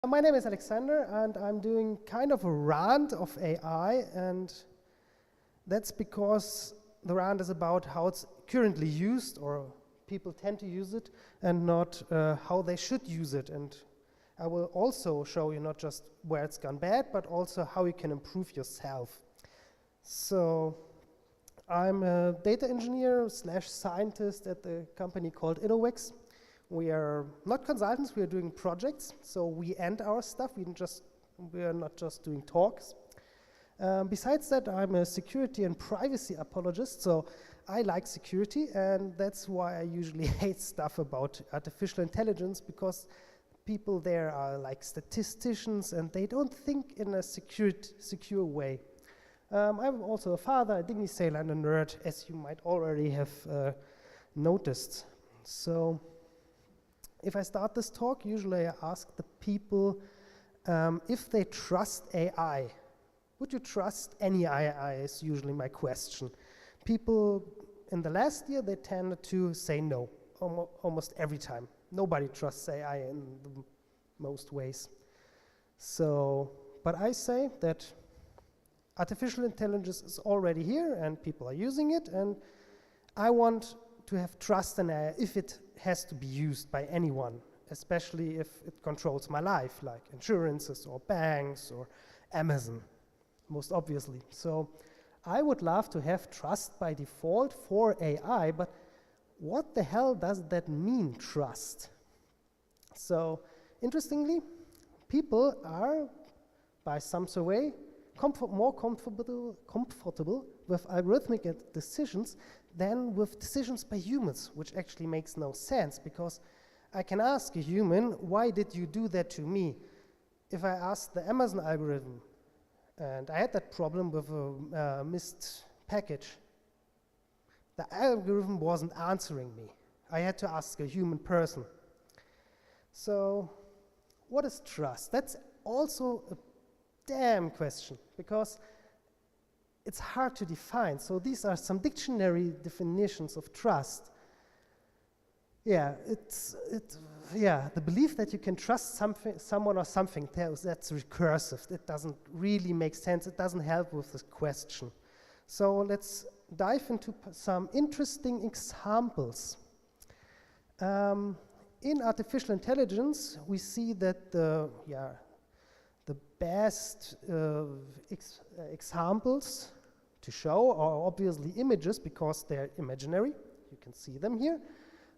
My name is Alexander, and I'm doing kind of a rant of AI, and that's because the rant is about how it's currently used, or people tend to use it, and not how they should use it. And I will also show you not just where it's gone bad, but also how you can improve yourself. So I'm a data engineer / scientist at the company called Innovex. We are not consultants, we are doing projects, so we end our stuff, we are not just doing talks. Besides that, I'm a security and privacy apologist, so I like security, and that's why I usually hate stuff about artificial intelligence, because people there are like statisticians and they don't think in a secure way. I'm also a father, a Disney sailor, and a nerd, as you might already have noticed. So, if I start this talk, usually I ask the people if they trust AI. Would you trust any AI is usually my question. People in the last year, they tended to say no, almost every time. Nobody trusts AI in the most ways. So, but I say that artificial intelligence is already here and people are using it, and I want to have trust in AI if it has to be used by anyone, especially if it controls my life, like insurances or banks or Amazon, most obviously. So I would love to have trust by default for AI, but what the hell does that mean, trust? So interestingly, people are, by some survey, more comfortable with algorithmic decisions than with decisions by humans, which actually makes no sense, because I can ask a human, why did you do that to me? If I asked the Amazon algorithm, and I had that problem with a missed package, the algorithm wasn't answering me. I had to ask a human person. So what is trust? That's also a damn question, because it's hard to define. So these are some dictionary definitions of trust. Yeah, the belief that you can trust someone or something, that's recursive. It doesn't really make sense. It doesn't help with this question. So let's dive into some interesting examples. In artificial intelligence, we see that the best examples to show are obviously images, because they're imaginary. You can see them here.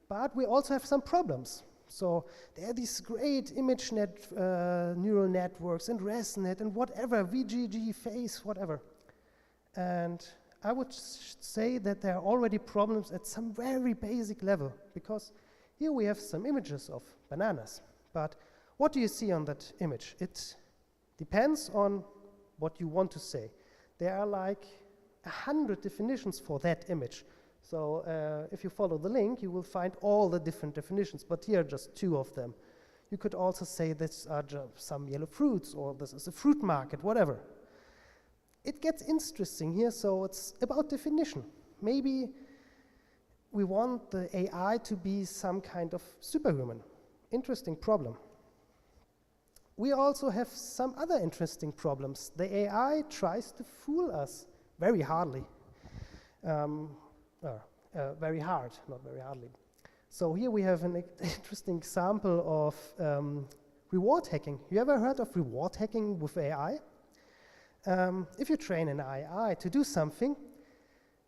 But we also have some problems. So there are these great neural networks and ResNet and whatever, VGG, FACE, whatever. And I would say that there are already problems at some very basic level, because here we have some images of bananas. But what do you see on that image? It depends on what you want to say. There are like 100 definitions for that image. So if you follow the link, you will find all the different definitions, but here are just 2 of them. You could also say this are some yellow fruits, or this is a fruit market, whatever. It gets interesting here, so it's about definition. Maybe we want the AI to be some kind of superhuman. Interesting problem. We also have some other interesting problems. The AI tries to fool us very hardly. Very hard, not very hardly. So here we have an interesting example of reward hacking. You ever heard of reward hacking with AI? If you train an AI to do something,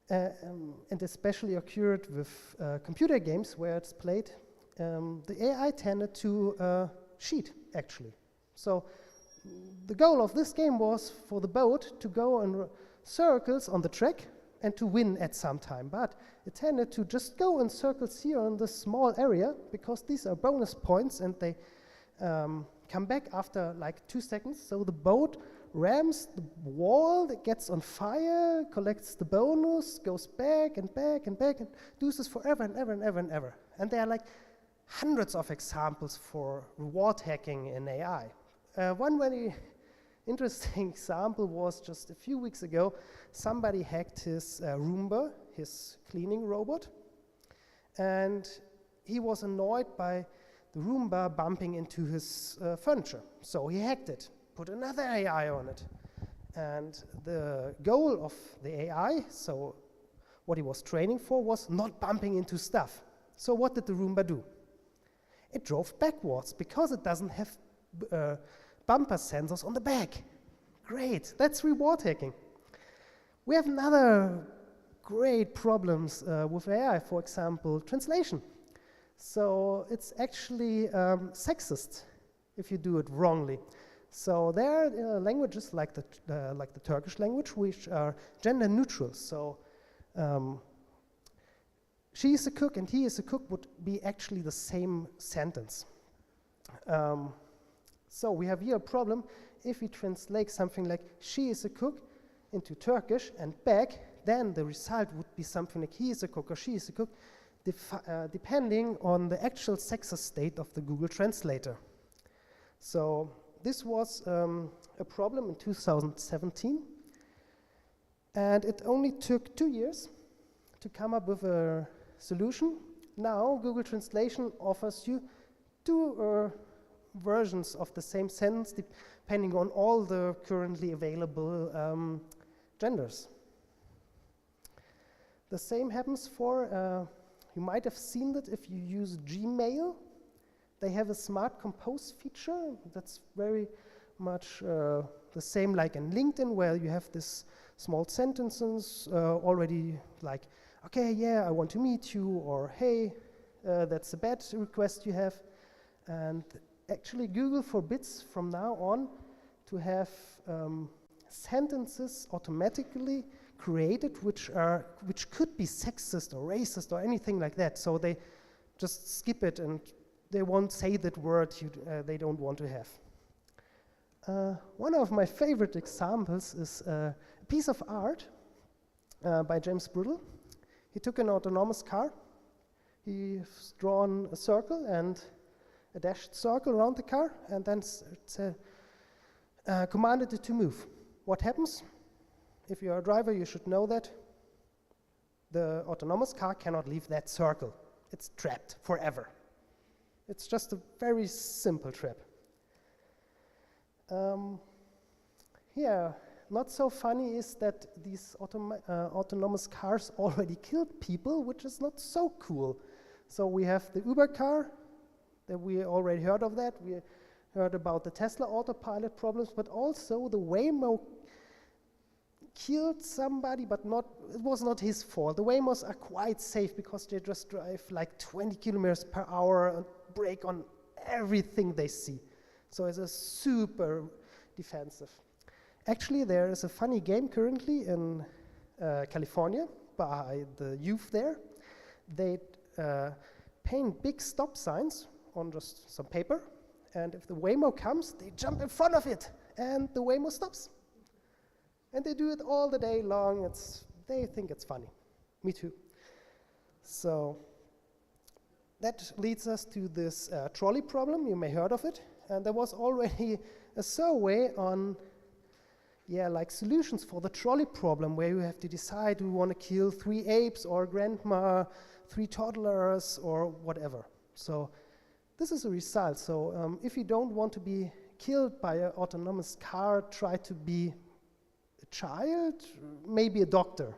and especially occurred with computer games where it's played, the AI tended to cheat, actually. So the goal of this game was for the boat to go in circles on the track and to win at some time. But it tended to just go in circles here in this small area, because these are bonus points, and they come back after like 2 seconds. So the boat rams the wall, it gets on fire, collects the bonus, goes back and back and back, and does this forever and ever and ever and ever. And there are like hundreds of examples for reward hacking in AI. One very interesting example was just a few weeks ago. Somebody hacked his Roomba, his cleaning robot, and he was annoyed by the Roomba bumping into his furniture. So he hacked it, put another AI on it. And the goal of the AI, so what he was training for, was not bumping into stuff. So what did the Roomba do? It drove backwards because it doesn't have bumper sensors on the back. Great, that's reward hacking. We have another great problems with AI, for example, translation. So it's actually sexist if you do it wrongly. So there are languages like the Turkish language, which are gender neutral. So she is a cook and he is a cook would be actually the same sentence. So we have here a problem if we translate something like she is a cook into Turkish and back, then the result would be something like he is a cook or she is a cook, depending on the actual sexist state of the Google Translator. So this was a problem in 2017, and it only took 2 years to come up with a solution. Now Google Translation offers you 2 versions of the same sentence depending on all the currently available genders. The same happens for, you might have seen that if you use Gmail. They have a smart compose feature that's very much the same like in LinkedIn, where you have this small sentences already like, okay, yeah, I want to meet you, or hey, that's a bad request you have. And actually Google forbids from now on to have sentences automatically created which could be sexist or racist or anything like that. So they just skip it and they won't say that word they don't want to have. One of my favorite examples is a piece of art by James Brittle. He took an autonomous car. He's drawn a circle and a dashed circle around the car, and then commanded it to move. What happens? If you're a driver, you should know that the autonomous car cannot leave that circle. It's trapped forever. It's just a very simple trap. Not so funny is that these autonomous cars already killed people, which is not so cool. So we have the Uber car, that we already heard of that. We heard about the Tesla autopilot problems, but also the Waymo killed somebody, but it was not his fault. The Waymos are quite safe because they just drive like 20 kilometers per hour and brake on everything they see. So it's a super defensive. Actually, there is a funny game currently in California by the youth there. They paint big stop signs on just some paper, and if the Waymo comes, they jump in front of it, and the Waymo stops. And they do it all the day long. They think it's funny. Me too. So that leads us to this trolley problem. You may heard of it. And there was already a survey on like solutions for the trolley problem, where you have to decide, do you want to kill 3 apes or grandma, 3 toddlers, or whatever. So this is a result. So if you don't want to be killed by an autonomous car, try to be a child, maybe a doctor.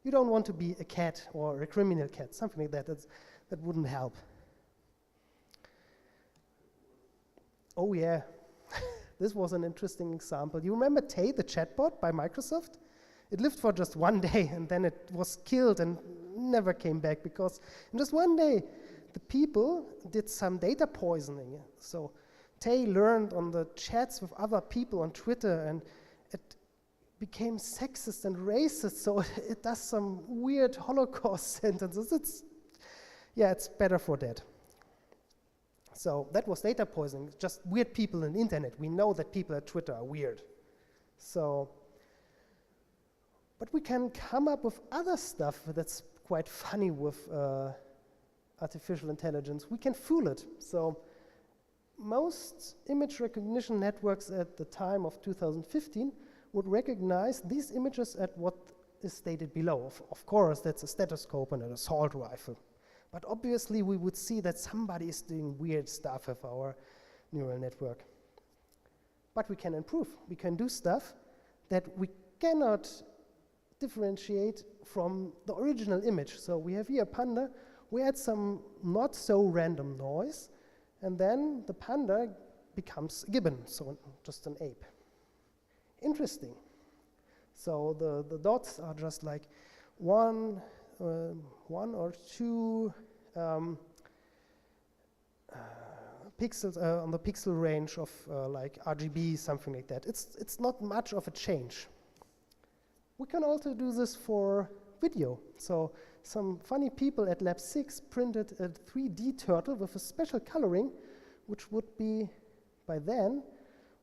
You don't want to be a cat or a criminal cat, something like that. That wouldn't help. Oh yeah, this was an interesting example. You remember Tay, the chatbot by Microsoft? It lived for just 1 day and then it was killed and never came back because in just 1 day the people did some data poisoning. So Tay learned on the chats with other people on Twitter, and it became sexist and racist, so it does some weird Holocaust sentences. It's better for that. So that was data poisoning, just weird people on the internet. We know that people at Twitter are weird. So, but we can come up with other stuff that's quite funny with artificial intelligence. We can fool it. So most image recognition networks at the time of 2015 would recognize these images at what is stated below. Of course, that's a stethoscope and an assault rifle. But obviously we would see that somebody is doing weird stuff with our neural network. But we can improve. We can do stuff that we cannot differentiate from the original image. So we have here a panda. We add some not so random noise, and then the panda becomes a gibbon, so just an ape. Interesting. So the dots are just like one or two pixels on the pixel range of like RGB, something like that. It's not much of a change. We can also do this for video. So some funny people at Lab 6 printed a 3D turtle with a special coloring, which would be, by then,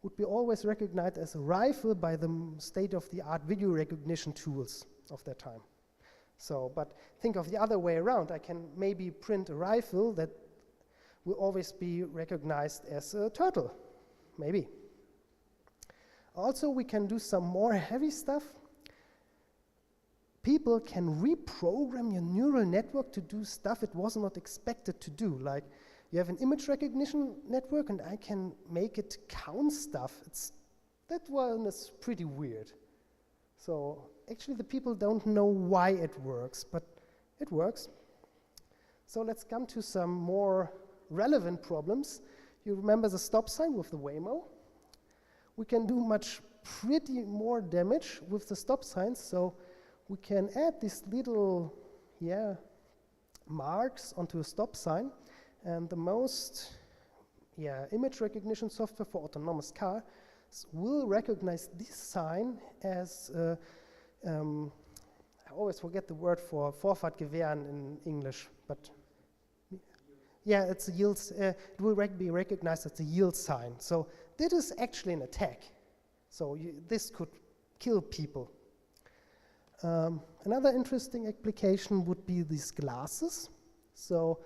would be always recognized as a rifle by the state-of-the-art video recognition tools of that time. So, but think of the other way around. I can maybe print a rifle that will always be recognized as a turtle, maybe. Also, we can do some more heavy stuff. People can reprogram your neural network to do stuff it was not expected to do. Like, you have an image recognition network, and I can make it count stuff. That one is pretty weird. So actually, the people don't know why it works, but it works. So let's come to some more relevant problems. You remember the stop sign with the Waymo? We can do pretty more damage with the stop signs. So we can add these little marks onto a stop sign. And the most image recognition software for autonomous cars will recognize this sign as, I always forget the word for Vorfahrtgewähren in English, but yeah, it's a yield, it will be recognized as a yield sign. So this is actually an attack. So this could kill people. Another interesting application would be these glasses. So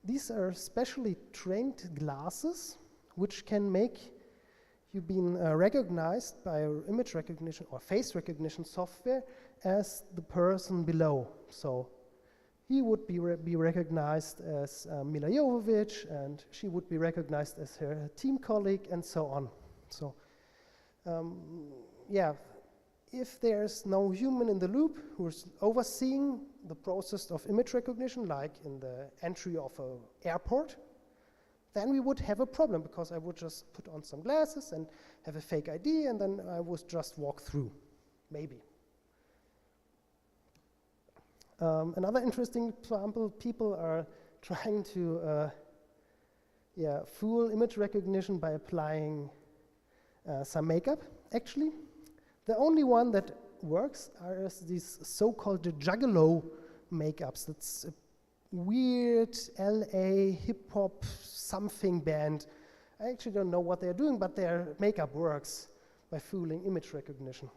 these are specially trained glasses which can make you being recognized by image recognition or face recognition software as the person below. So he would be recognized as Mila Jovovich, and she would be recognized as her team colleague, and so on. So if there's no human in the loop who's overseeing the process of image recognition, like in the entry of an airport, then we would have a problem, because I would just put on some glasses and have a fake ID, and then I would just walk through, maybe. Another interesting example, people are trying to fool image recognition by applying some makeup, actually. The only one that works are these so-called juggalo makeups. That's a weird LA hip-hop something band. I actually don't know what they're doing, but their makeup works by fooling image recognition.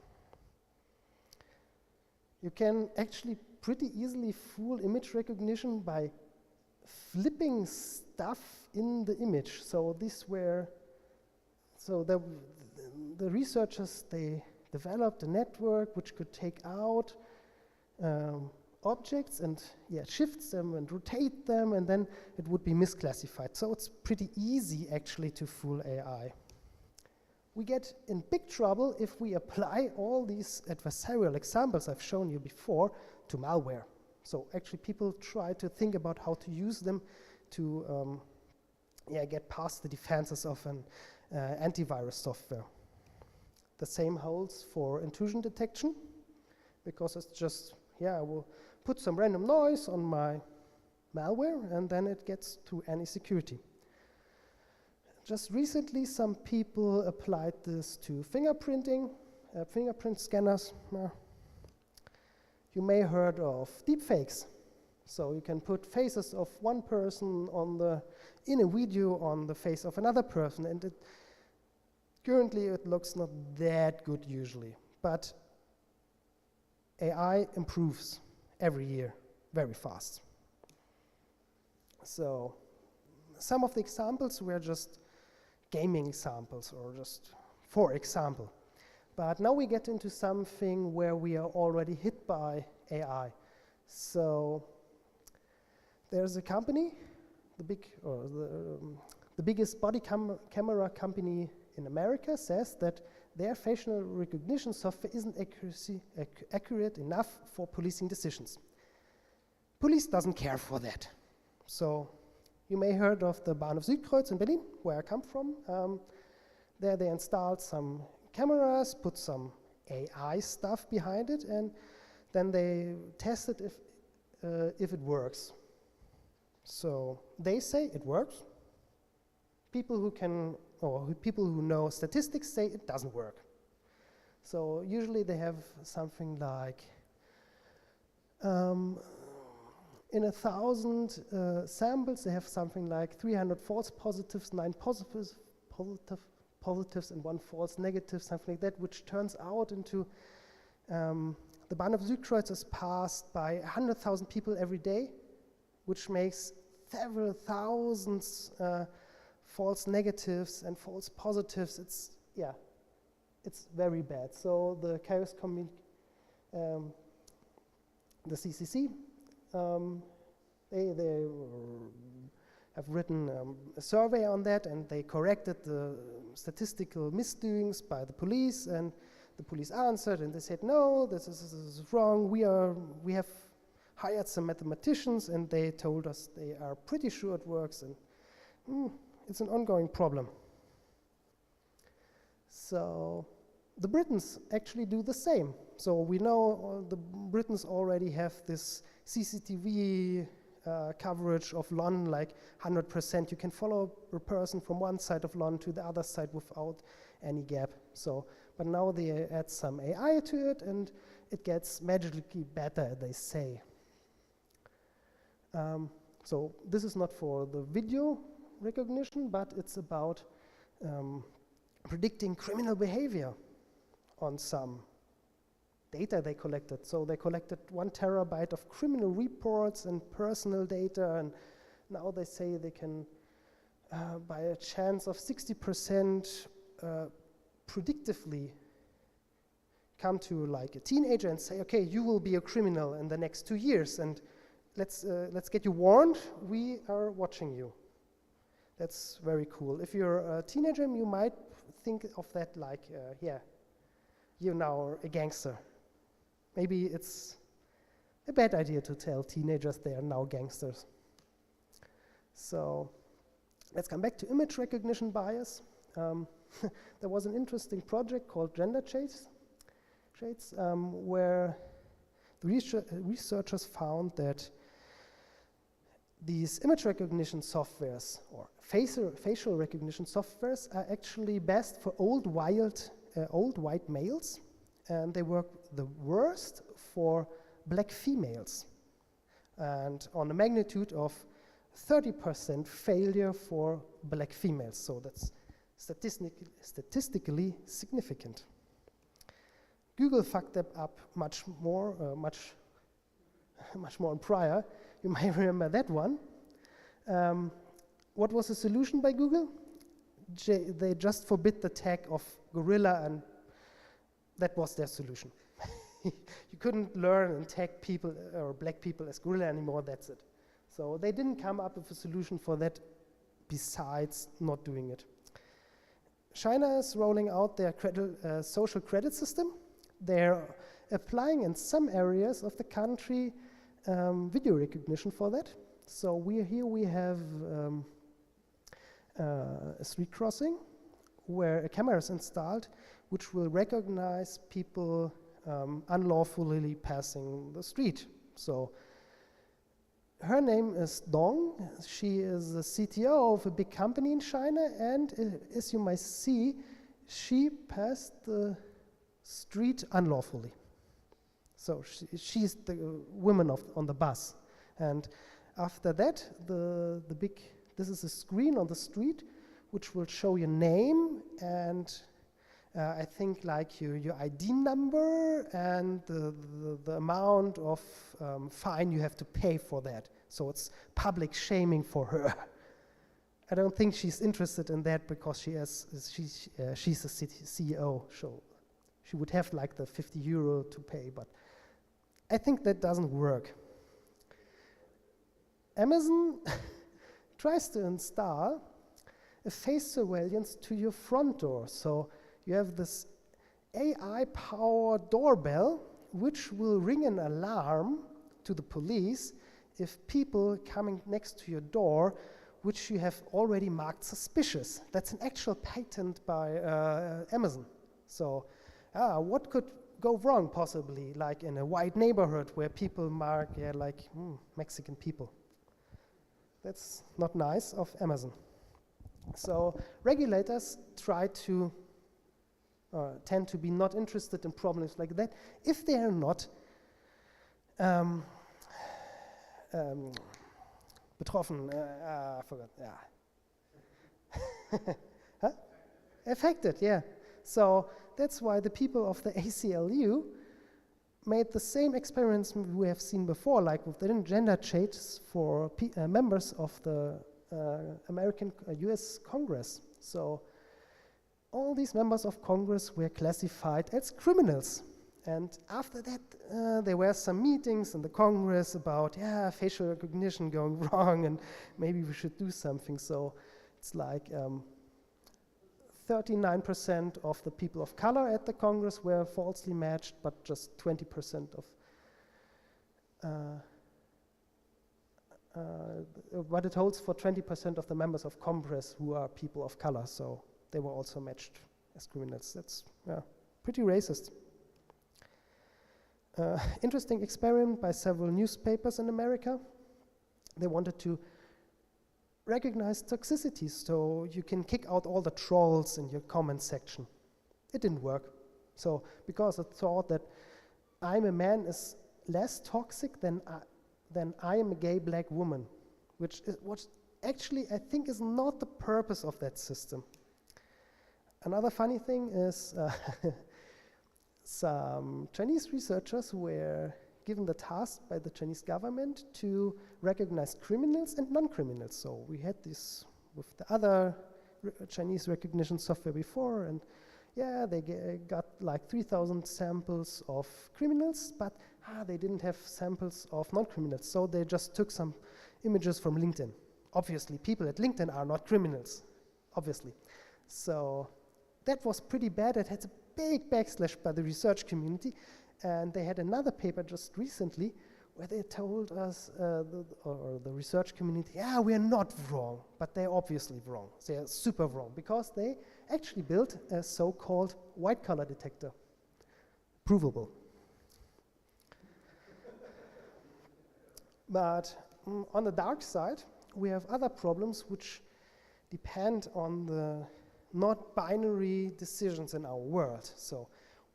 You can actually pretty easily fool image recognition by flipping stuff in the image. So the researchers, they developed a network which could take out objects and shift them and rotate them, and then it would be misclassified. So it's pretty easy actually to fool AI. We get in big trouble if we apply all these adversarial examples I've shown you before to malware. So actually people try to think about how to use them to get past the defenses of an antivirus software. The same holds for intrusion detection, because it's just, I will put some random noise on my malware, and then it gets to any security. Just recently, some people applied this to fingerprinting, fingerprint scanners. You may have heard of deepfakes. So you can put faces of one person in a video on the face of another person, and currently it looks not that good usually. But AI improves every year very fast. So some of the examples were just gaming examples, or just for example. But now we get into something where we are already hit by AI. So There's a company, the biggest body camera company in America says that their facial recognition software isn't accurate enough for policing decisions. Police doesn't care for that. So you may heard of the Bahnhof Südkreuz in Berlin, where I come from. There they installed some cameras, put some AI stuff behind it, and then they tested if it works. So they say it works. People who know statistics say it doesn't work. So usually they have something like in 1,000 samples, they have something like 300 false positives, 9 positives, and 1 false negative, something like that, which turns out into the Bahnhof Südkreuz is passed by 100,000 people every day, which makes several thousands false negatives and false positives. It's very bad. So the chaos the CCC, they have written a survey on that, and they corrected the statistical misdoings by the police, and the police answered, and they said, no, this is wrong. We have hired some mathematicians, and they told us they are pretty sure it works, and it's an ongoing problem. So the Britons actually do the same. So we know the Britons already have this CCTV coverage of London, like 100%. You can follow a person from one side of London to the other side without any gap. So, but now they add some AI to it, and it gets magically better, they say. So this is not for the video recognition, but it's about predicting criminal behavior on some data they collected. So they collected 1 terabyte of criminal reports and personal data, and now they say they can, by a chance of 60%, predictively come to like a teenager and say, okay, you will be a criminal in the next 2 years, and let's get you warned, we are watching you. That's very cool. If you're a teenager, you might think of that like, you're now a gangster. Maybe it's a bad idea to tell teenagers they are now gangsters. So let's come back to image recognition bias. There was an interesting project called Gender Shades, where the researchers found that these image recognition softwares or facial recognition softwares are actually best for old white males, and they work the worst for black females, and on a magnitude of 30% failure for black females. So that's statistically significant. Google fucked that up much more in prior. You might remember that one. What was the solution by Google? They just forbid the tag of gorilla, and that was their solution. You couldn't learn and tag people or black people as gorilla anymore, that's it. So they didn't come up with a solution for that besides not doing it. China is rolling out their social credit system. They're applying in some areas of the country video recognition for that. So we have a street crossing where a camera is installed which will recognize people unlawfully passing the street. So her name is Dong. She is the CTO of a big company in China, and as you might see, she passed the street unlawfully. So she's the woman on the bus. And after that, this is a screen on the street which will show your name and I think like your ID number and the amount of fine you have to pay for that. So it's public shaming for her. I don't think she's interested in that because she's a CEO, so she would have like the 50 euro to pay, but I think that doesn't work. Amazon tries to install a face surveillance to your front door. So you have this AI-powered doorbell which will ring an alarm to the police if people coming next to your door which you have already marked suspicious. That's an actual patent by Amazon. So what could go wrong possibly, like in a white neighborhood where people mark Mexican people? That's not nice of Amazon. So regulators tend to be not interested in problems like that if they are not betroffen, I forgot, huh? Affected, yeah. So that's why the people of the ACLU made the same experiments we have seen before, like with the gender changes for members of the US Congress. So all these members of Congress were classified as criminals. And after that, there were some meetings in the Congress about, facial recognition going wrong, and maybe we should do something. So it's like 39% of the people of color at the Congress were falsely matched, but just 20% of, but it holds for 20% of the members of Congress who are people of color. So they were also matched as criminals. That's pretty racist. Interesting experiment by several newspapers in America. They wanted to recognize toxicity, so you can kick out all the trolls in your comment section. It didn't work. So because it thought that I'm a man is less toxic than I am a gay black woman, which actually I think is not the purpose of that system. Another funny thing is some Chinese researchers were given the task by the Chinese government to recognize criminals and non-criminals. So we had this with the other Chinese recognition software before, and they got like 3,000 samples of criminals, but they didn't have samples of non-criminals. So they just took some images from LinkedIn. Obviously, people at LinkedIn are not criminals, obviously. So that was pretty bad. It had a big backslash by the research community, and they had another paper just recently where they told us, or the research community, we are not wrong, but they're obviously wrong. They're super wrong, because they actually built a so-called white collar detector. Provable. But on the dark side, we have other problems which depend on the not binary decisions in our world. So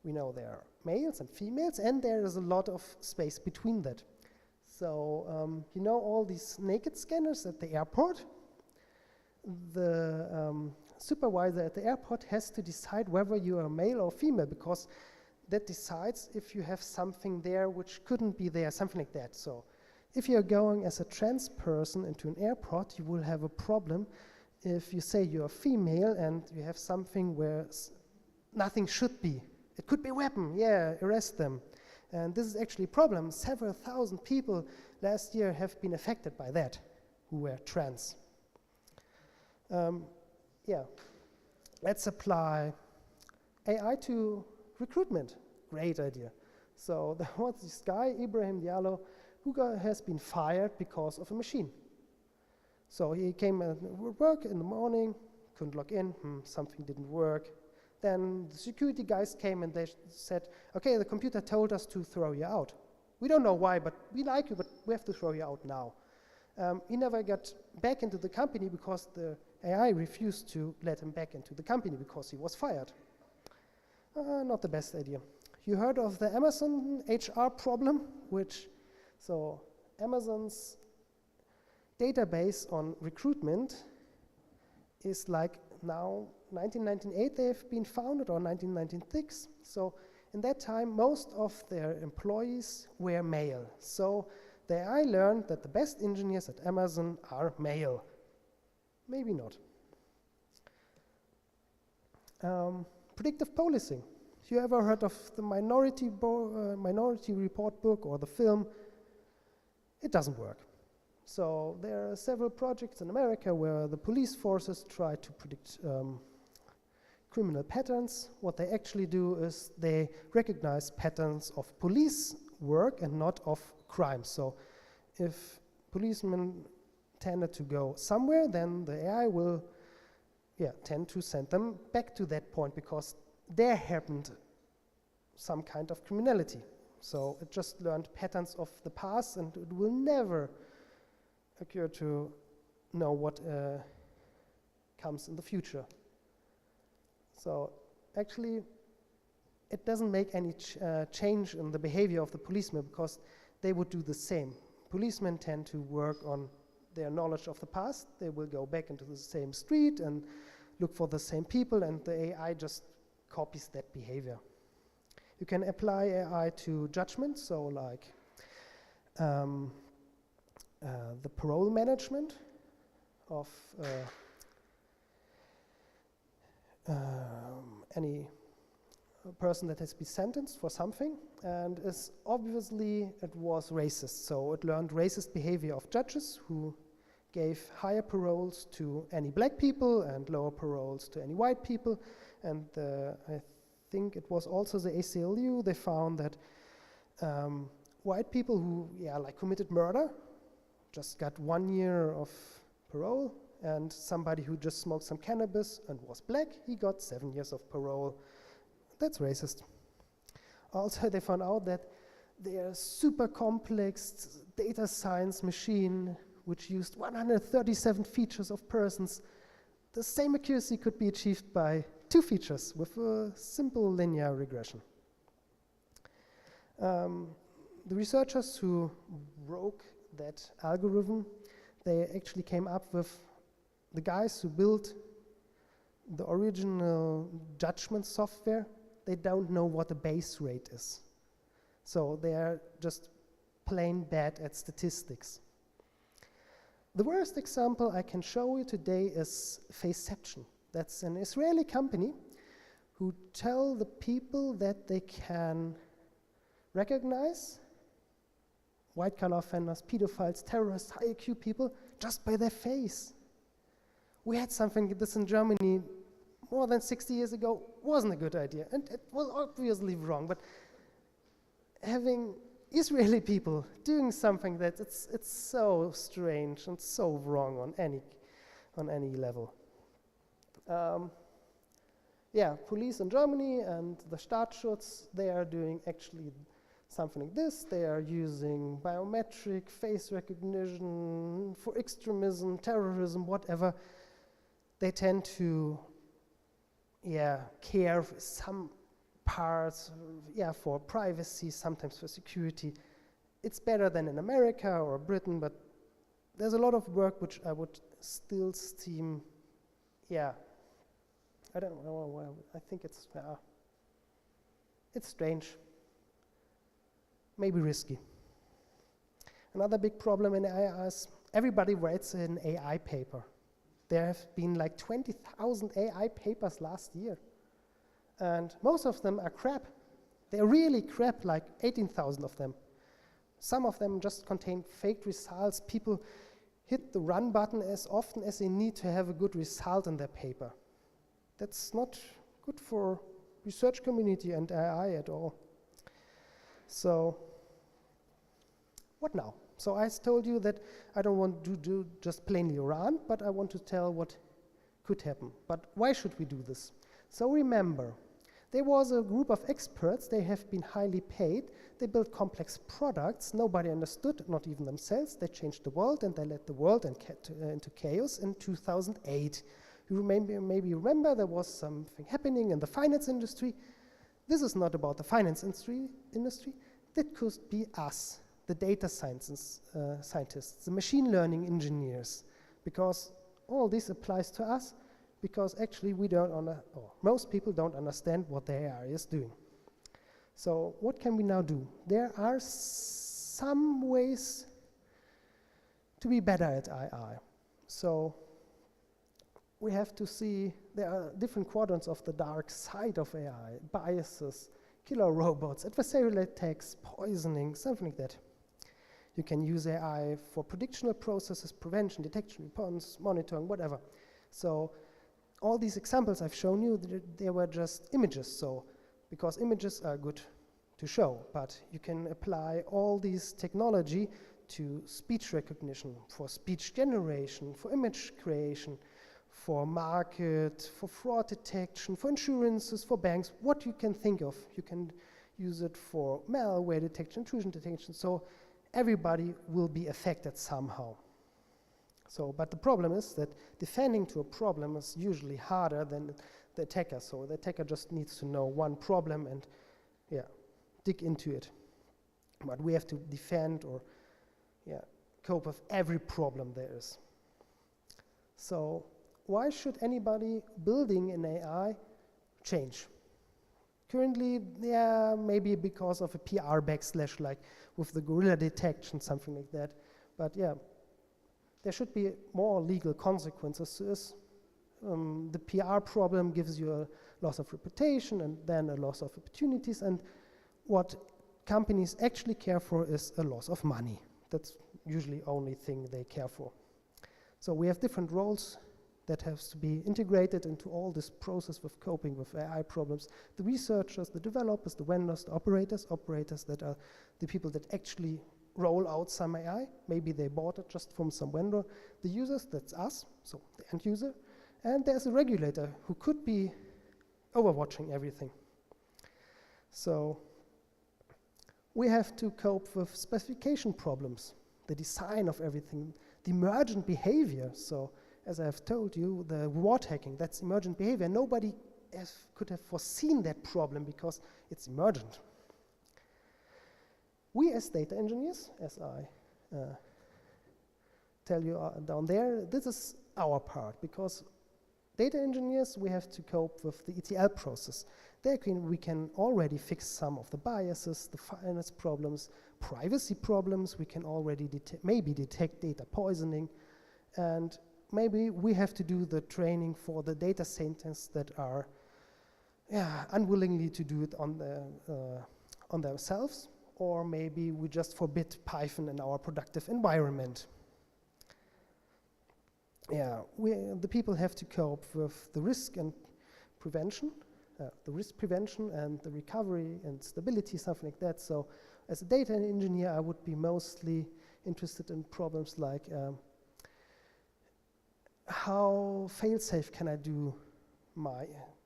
we know there are males and females, and there is a lot of space between that. So you know all these naked scanners at the airport? The supervisor at the airport has to decide whether you are male or female, because that decides if you have something there which couldn't be there, something like that. So if you're going as a trans person into an airport, you will have a problem if you say you're female and you have something where nothing should be. It could be a weapon, arrest them. And this is actually a problem. Several thousand people last year have been affected by that, who were trans. Let's apply AI to recruitment. Great idea. So there was this guy, Ibrahim Diallo, who has been fired because of a machine. So he came at work in the morning, couldn't log in, something didn't work. Then the security guys came and they said, okay, the computer told us to throw you out. We don't know why, but we like you, but we have to throw you out now. He never got back into the company because the AI refused to let him back into the company because he was fired. Not the best idea. You heard of the Amazon HR problem, so Amazon's database on recruitment is like now 1998 they have been founded, or 1996. So in that time, most of their employees were male. So the AI learned that the best engineers at Amazon are male. Maybe not. Predictive policing. You ever heard of the Minority Report book or the film? It doesn't work. So there are several projects in America where the police forces try to predict criminal patterns. What they actually do is they recognize patterns of police work and not of crime. So if policemen tended to go somewhere, then the AI will tend to send them back to that point because there happened some kind of criminality. So it just learned patterns of the past, and it will never occur to know what comes in the future. So actually, it doesn't make any change in the behavior of the policemen because they would do the same. Policemen tend to work on their knowledge of the past. They will go back into the same street and look for the same people, and the AI just copies that behavior. You can apply AI to judgment, so like the parole management of any person that has been sentenced for something, and is obviously it was racist. So it learned racist behavior of judges who gave higher paroles to any black people and lower paroles to any white people. And I think it was also the ACLU, they found that white people who committed murder just got 1 year of parole, and somebody who just smoked some cannabis and was black, he got 7 years of parole. That's racist. Also, they found out that their super complex data science machine, which used 137 features of persons, the same accuracy could be achieved by 2 features with a simple linear regression. The researchers who broke that algorithm, they actually came up with the guys who built the original judgment software. They don't know what the base rate is. So they are just plain bad at statistics. The worst example I can show you today is Faceception. That's an Israeli company who tell the people that they can recognize white-collar offenders, pedophiles, terrorists, high IQ people just by their face. We had something like this in Germany more than 60 years ago. Wasn't a good idea, and it was obviously wrong, but having Israeli people doing something that it's so strange and so wrong on any level. Police in Germany and the Staatsschutz, they are doing actually something like this. They are using biometric face recognition for extremism, terrorism, whatever. They tend to care for some parts, for privacy, sometimes for security. It's better than in America or Britain, but there's a lot of work which I would still seem, I don't know, I think it's strange, maybe risky. Another big problem in AI is everybody writes an AI paper. There have been like 20,000 AI papers last year. And most of them are crap. They're really crap, like 18,000 of them. Some of them just contain fake results. People hit the run button as often as they need to have a good result in their paper. That's not good for research community and AI at all. So, what now? So I told you that I don't want to do just plainly Iran, but I want to tell what could happen. But why should we do this? So remember, there was a group of experts, they have been highly paid, they built complex products, nobody understood, not even themselves, they changed the world and they led the world into chaos in 2008. You maybe remember there was something happening in the finance industry. This is not about the finance industry, that could be us, the data scientists, the machine learning engineers, because all this applies to us, because actually most people don't understand what the AI is doing. So what can we now do? There are some ways to be better at AI. So we have to see there are different quadrants of the dark side of AI, biases, killer robots, adversarial attacks, poisoning, something like that. You can use AI for predictional processes, prevention, detection, response, monitoring, whatever. So all these examples I've shown you, they were just images. So because images are good to show, but you can apply all these technology to speech recognition, for speech generation, for image creation, for market, for fraud detection, for insurances, for banks, what you can think of. You can use it for malware detection, intrusion detection, so everybody will be affected somehow. So, but the problem is that defending to a problem is usually harder than the attacker. So the attacker just needs to know one problem and dig into it. But we have to defend or cope with every problem there is. So why should anybody building an AI change? Currently, maybe because of a PR backslash, like with the gorilla detection, something like that. But there should be more legal consequences to this. The PR problem gives you a loss of reputation and then a loss of opportunities, and what companies actually care for is a loss of money. That's usually the only thing they care for. So we have different roles that has to be integrated into all this process with coping with AI problems. The researchers, the developers, the vendors, the operators that are the people that actually roll out some AI. Maybe they bought it just from some vendor. The users, that's us, so the end user. And there's a regulator who could be overwatching everything. So we have to cope with specification problems, the design of everything, the emergent behavior. So as I have told you, the reward hacking, that's emergent behavior. Nobody could have foreseen that problem because it's emergent. We as data engineers, as I tell you down there, this is our part, because data engineers, we have to cope with the ETL process. There we can already fix some of the biases, the fairness problems, privacy problems. We can already maybe detect data poisoning, and maybe we have to do the training for the data scientists that are unwillingly to do it on themselves, or maybe we just forbid Python in our productive environment. The people have to cope with the risk and prevention, the risk prevention and the recovery and stability, something like that. So as a data engineer, I would be mostly interested in problems like how fail-safe can I do my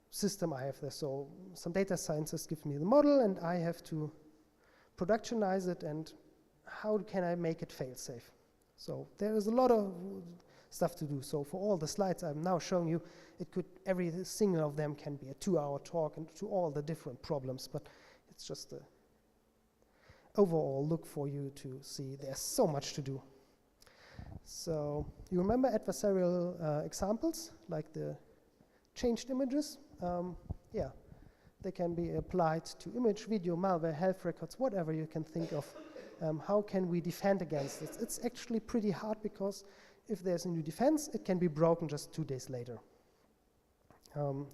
system I have there. So some data scientists give me the model and I have to productionize it, and how can I make it fail-safe? So there is a lot of stuff to do. So for all the slides I'm now showing you, every single of them can be a 2-hour talk and to all the different problems, but it's just an overall look for you to see there's so much to do. So you remember adversarial examples, like the changed images? They can be applied to image, video, malware, health records, whatever you can think of. How can we defend against this? It's actually pretty hard, because if there's a new defense, it can be broken just 2 days later.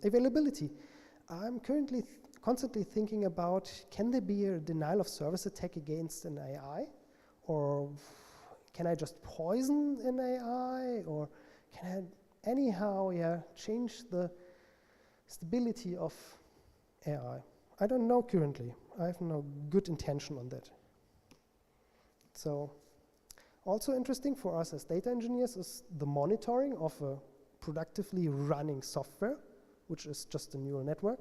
Availability. I'm currently constantly thinking about, can there be a denial of service attack against an AI? Or can I just poison an AI? Or can I anyhow change the stability of AI? I don't know currently. I have no good intention on that. So also interesting for us as data engineers is the monitoring of a productively running software, which is just a neural network.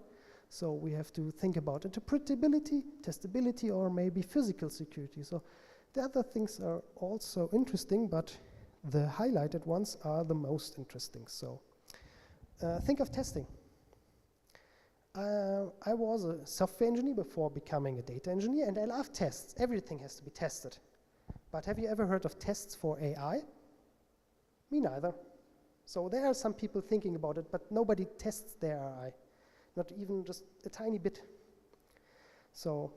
So we have to think about interpretability, testability, or maybe physical security. So the other things are also interesting, but the highlighted ones are the most interesting. So think of testing. I was a software engineer before becoming a data engineer, and I love tests. Everything has to be tested. But have you ever heard of tests for AI? Me neither. So there are some people thinking about it, but nobody tests their AI, not even just a tiny bit. So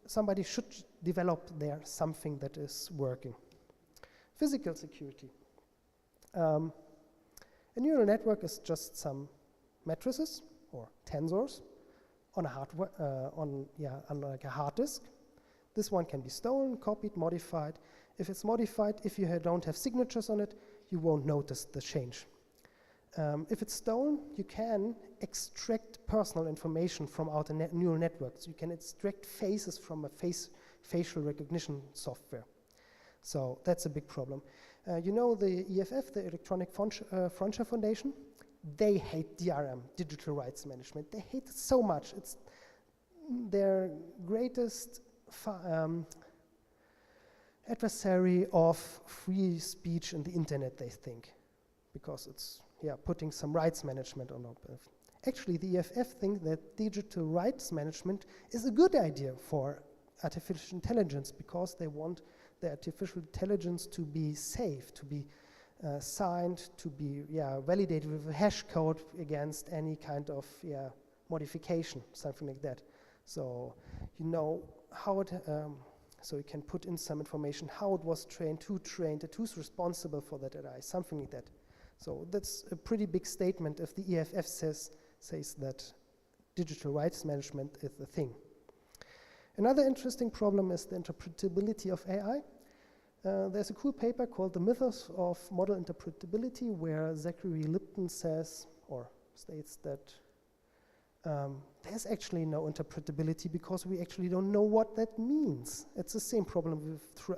somebody should develop there something that is working. Physical security. A neural network is just some matrices or tensors on a hardware, on like a hard disk. This one can be stolen, copied, modified. If it's modified, if you don't have signatures on it, you won't notice the change. If it's stolen, you can extract personal information from outer neural networks. You can extract faces from a facial recognition software. So that's a big problem. You know the EFF, the Electronic Frontier Foundation? They hate DRM, digital rights management. They hate it so much. It's their greatest adversary of free speech in the internet, they think, because it's putting some rights management on top of. Actually, the EFF think that digital rights management is a good idea for artificial intelligence because they want the artificial intelligence to be safe, to be signed, to be validated with a hash code against any kind of modification, something like that. So you know how it, so you can put in some information, how it was trained, who's responsible for that AI, something like that. So that's a pretty big statement if the EFF says that digital rights management is the thing. Another interesting problem is the interpretability of AI. There's a cool paper called The Mythos of Model Interpretability, where Zachary Lipton says, or states that there's actually no interpretability because we actually don't know what that means. It's the same problem with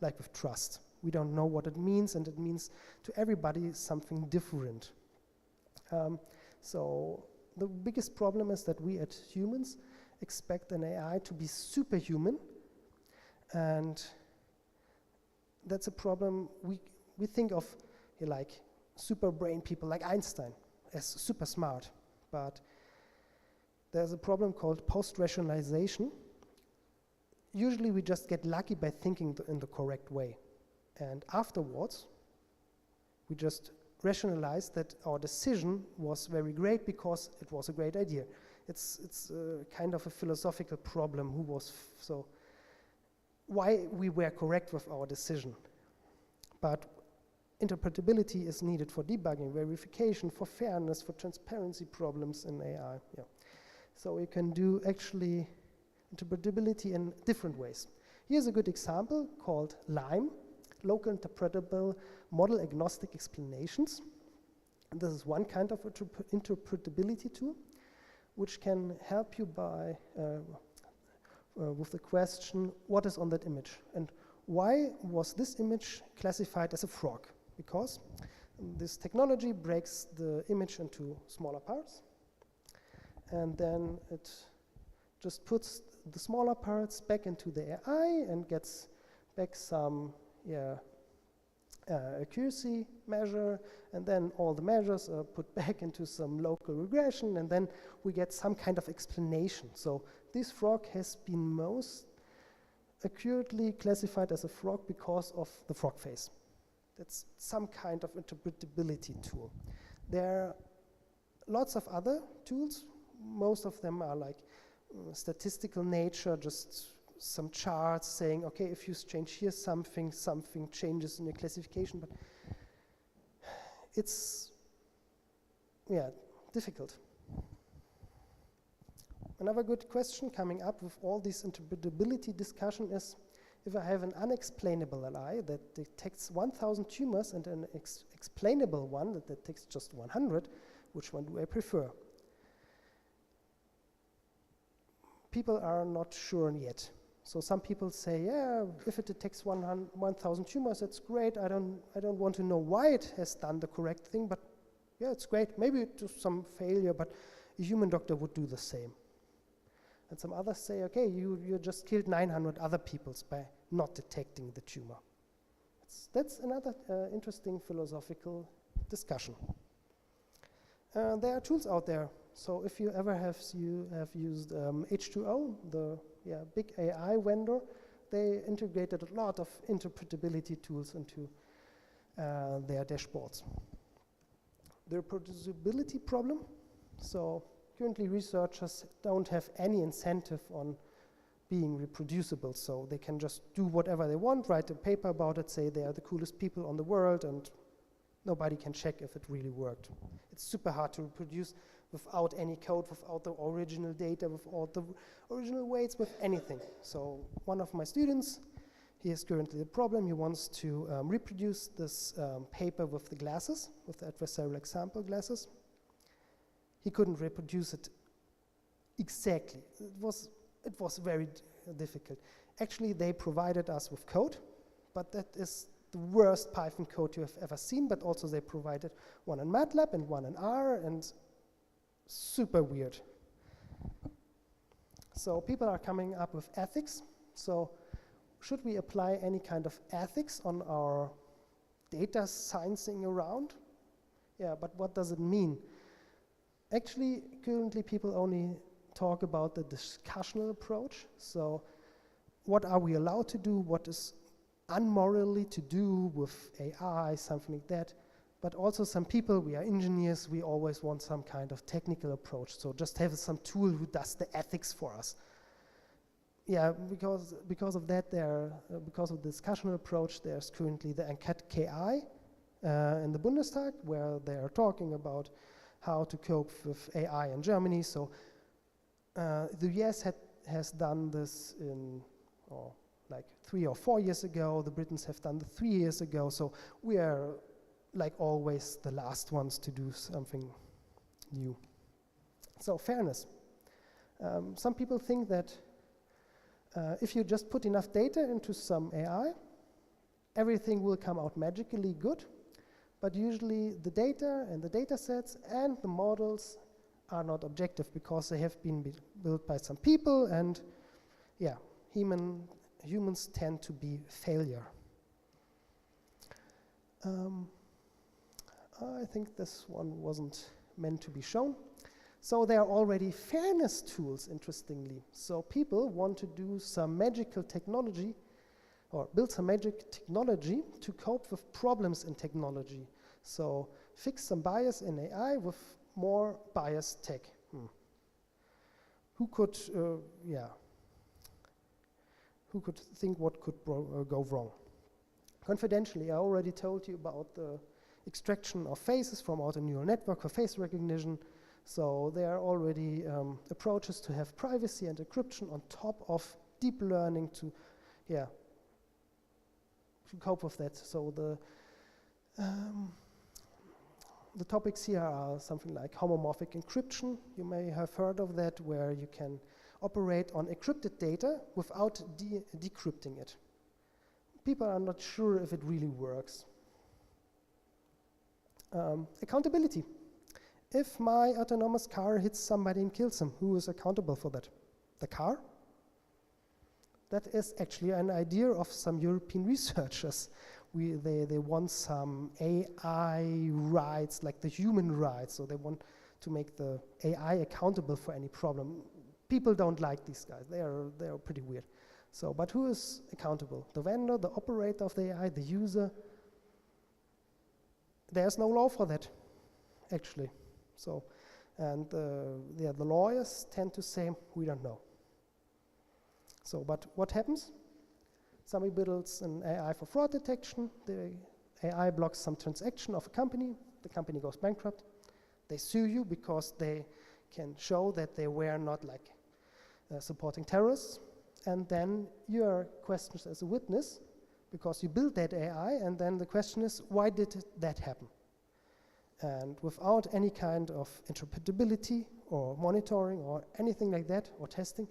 like with trust. We don't know what it means, and it means to everybody something different. So the biggest problem is that we as humans expect an AI to be superhuman, and that's a problem. We think of like super brain people like Einstein as super smart, but there's a problem called post-rationalization. Usually we just get lucky by thinking in the correct way, and afterwards we just rationalize that our decision was very great because it was a great idea. It's kind of a philosophical problem. Why we were correct with our decision. But interpretability is needed for debugging, verification, for fairness, for transparency problems in AI. So you can do actually interpretability in different ways. Here's a good example called LIME, Local Interpretable Model Agnostic Explanations. And this is one kind of interpretability tool, which can help you by with the question, what is on that image? And why was this image classified as a frog? Because this technology breaks the image into smaller parts, and then it just puts the smaller parts back into the AI and gets back some accuracy measure, and then all the measures are put back into some local regression, and then we get some kind of explanation. So this frog has been most accurately classified as a frog because of the frog face. That's some kind of interpretability tool. There are lots of other tools. Most of them are like statistical nature, just some charts saying, okay, if you change here something changes in your classification, but it's difficult. Another good question coming up with all this interpretability discussion is, if I have an unexplainable AI that detects 1,000 tumors and an explainable one that detects just 100, which one do I prefer? People are not sure yet. So some people say, if it detects 1,000 tumors, that's great. I don't want to know why it has done the correct thing, but it's great. Maybe it was some failure, but a human doctor would do the same. And some others say, okay, you just killed 900 other people by not detecting the tumor. That's another interesting philosophical discussion. There are tools out there. So if you ever have used H2O, the big AI vendor, they integrated a lot of interpretability tools into their dashboards. The reproducibility problem. So currently researchers don't have any incentive on being reproducible, so they can just do whatever they want, write a paper about it, say they are the coolest people on the world, and nobody can check if it really worked. It's super hard to reproduce without any code, without the original data, without the original weights, with anything. So one of my students, he has currently a problem. He wants to reproduce this paper with the glasses, with the adversarial example glasses. He couldn't reproduce it exactly. It was very difficult. Actually, they provided us with code, but that is the worst Python code you have ever seen, but also they provided one in MATLAB and one in R, and super weird. So people are coming up with ethics. So should we apply any kind of ethics on our data sciencing around? Yeah, but what does it mean? Actually, currently people only talk about the discussional approach. So what are we allowed to do? What is unmorally to do with AI, something like that. But also some people, we are engineers, we always want some kind of technical approach. So just have some tool who does the ethics for us. Yeah, because of that, because of the discussional approach, there's currently the Enquete KI in the Bundestag, where they are talking about how to cope with AI in Germany. So the US has done this in like 3 or 4 years ago. The Britons have done it 3 years ago. So we are, like always, the last ones to do something new. So fairness. Some people think that if you just put enough data into some AI, everything will come out magically good. But usually the data and the data sets and the models are not objective because they have been built by some people, and yeah, humans tend to be failure. I think this one wasn't meant to be shown. So there are already fairness tools, interestingly. So people want to do some magical technology or build some magic technology to cope with problems in technology. So fix some bias in AI with more biased tech. Who could think what could go wrong? Confidentially, I already told you about the extraction of faces from outer neural network for face recognition. So there are already approaches to have privacy and encryption on top of deep learning to cope with that. So the topics here are something like homomorphic encryption. You may have heard of that, where you can operate on encrypted data without decrypting it. People are not sure if it really works. Accountability. If my autonomous car hits somebody and kills him, who is accountable for that? The car? That is actually an idea of some European researchers. They want some AI rights, like the human rights, so they want to make the AI accountable for any problem. People don't like these guys. They are pretty weird. So, but who is accountable? The vendor, the operator of the AI, the user? There's no law for that, actually. So, and the lawyers tend to say, we don't know. So, but what happens? Somebody builds an AI for fraud detection. The AI blocks some transaction of a company. The company goes bankrupt. They sue you because they can show that they were not like supporting terrorists. And then you are questioned as a witness because you built that AI, and then the question is, why did that happen? And without any kind of interpretability or monitoring or anything like that, or testing,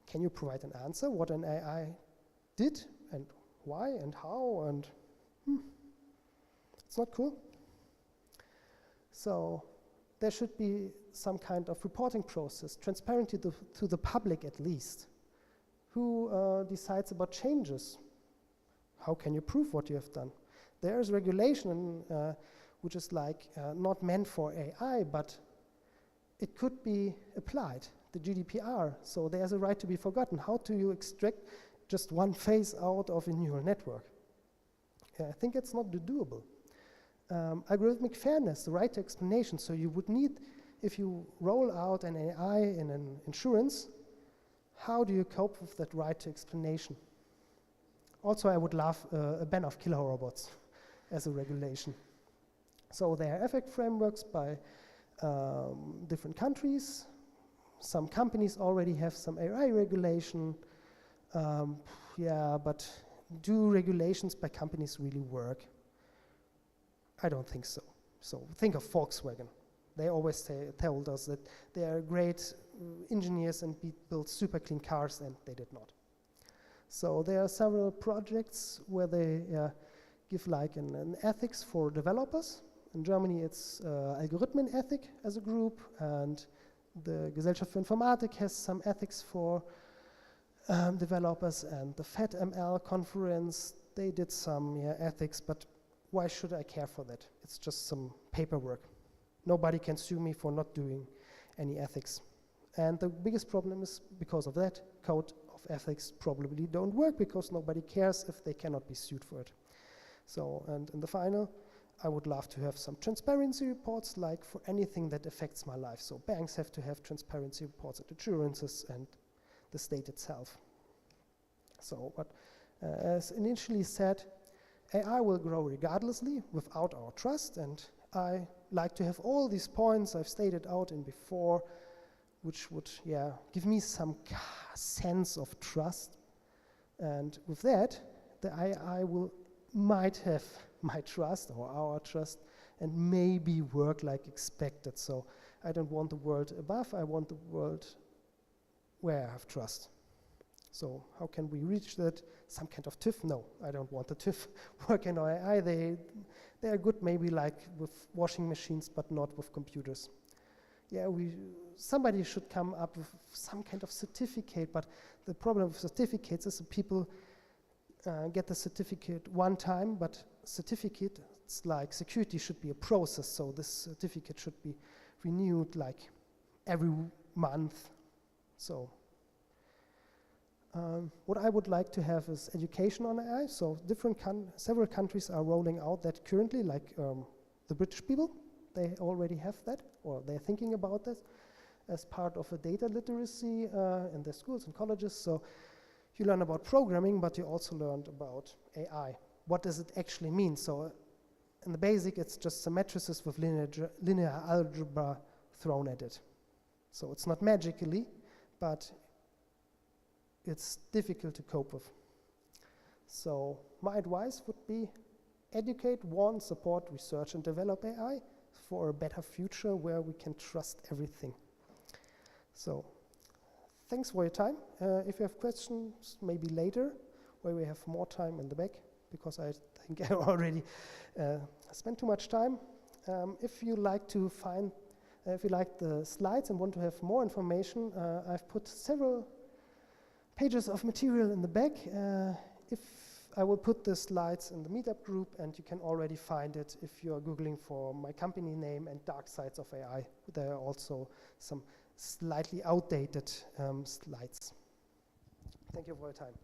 can you provide an answer what an AI did and why and how? And it's not cool. So there should be some kind of reporting process, transparency to the public at least. Who decides about changes? How can you prove what you have done? There is regulation which is like not meant for AI, but it could be applied, the GDPR. So there's a right to be forgotten. How do you extract just one face out of a neural network? I think it's not doable. Algorithmic fairness, the right to explanation. So you would need, if you roll out an AI in an insurance, how do you cope with that right to explanation? Also, I would love a ban of killer robots as a regulation. So there are ethic frameworks by different countries. Some companies already have some AI regulation. Yeah, but do regulations by companies really work? I don't think so. So think of Volkswagen. They always told us that they are great engineers and build super clean cars, and they did not. So there are several projects where they give like an ethics for developers. In Germany, it's Algorithmenethik as a group, and the Gesellschaft für Informatik has some ethics for developers, and the FedML conference, they did some ethics, but why should I care for that? It's just some paperwork. Nobody can sue me for not doing any ethics. And the biggest problem is because of that, code of ethics probably don't work because nobody cares if they cannot be sued for it. So, and in the final, I would love to have some transparency reports like for anything that affects my life. So banks have to have transparency reports and insurances and the state itself. So, but as initially said, AI will grow regardlessly without our trust, and I like to have all these points I've stated out in before, which would give me some sense of trust. And with that, the AI might have my trust or our trust and maybe work like expected. So I don't want the world above, I want the world where I have trust. So how can we reach that? Some kind of TÜV? No, I don't want the TÜV work in AI. They are good maybe like with washing machines, but not with computers. Yeah, somebody should come up with some kind of certificate, but the problem with certificates is that people get the certificate one time, but certificate, it's like security should be a process, so this certificate should be renewed like every month. So what I would like to have is education on AI. So several countries are rolling out that currently, like the British people, they already have that, or they're thinking about that as part of a data literacy in their schools and colleges. So you learn about programming, but you also learned about AI. What does it actually mean? So in the basic, it's just some matrices with linear algebra thrown at it. So it's not magically, but it's difficult to cope with. So my advice would be educate, warn, support, research, and develop AI for a better future where we can trust everything. So thanks for your time. If you have questions, maybe later, where we have more time in the back, because I think I already spent too much time. If you like to find, if you like the slides and want to have more information, I've put several pages of material in the back. If I will put the slides in the Meetup group, and you can already find it if you are Googling for my company name and dark sides of AI. There are also some slightly outdated slides. Thank you for your time.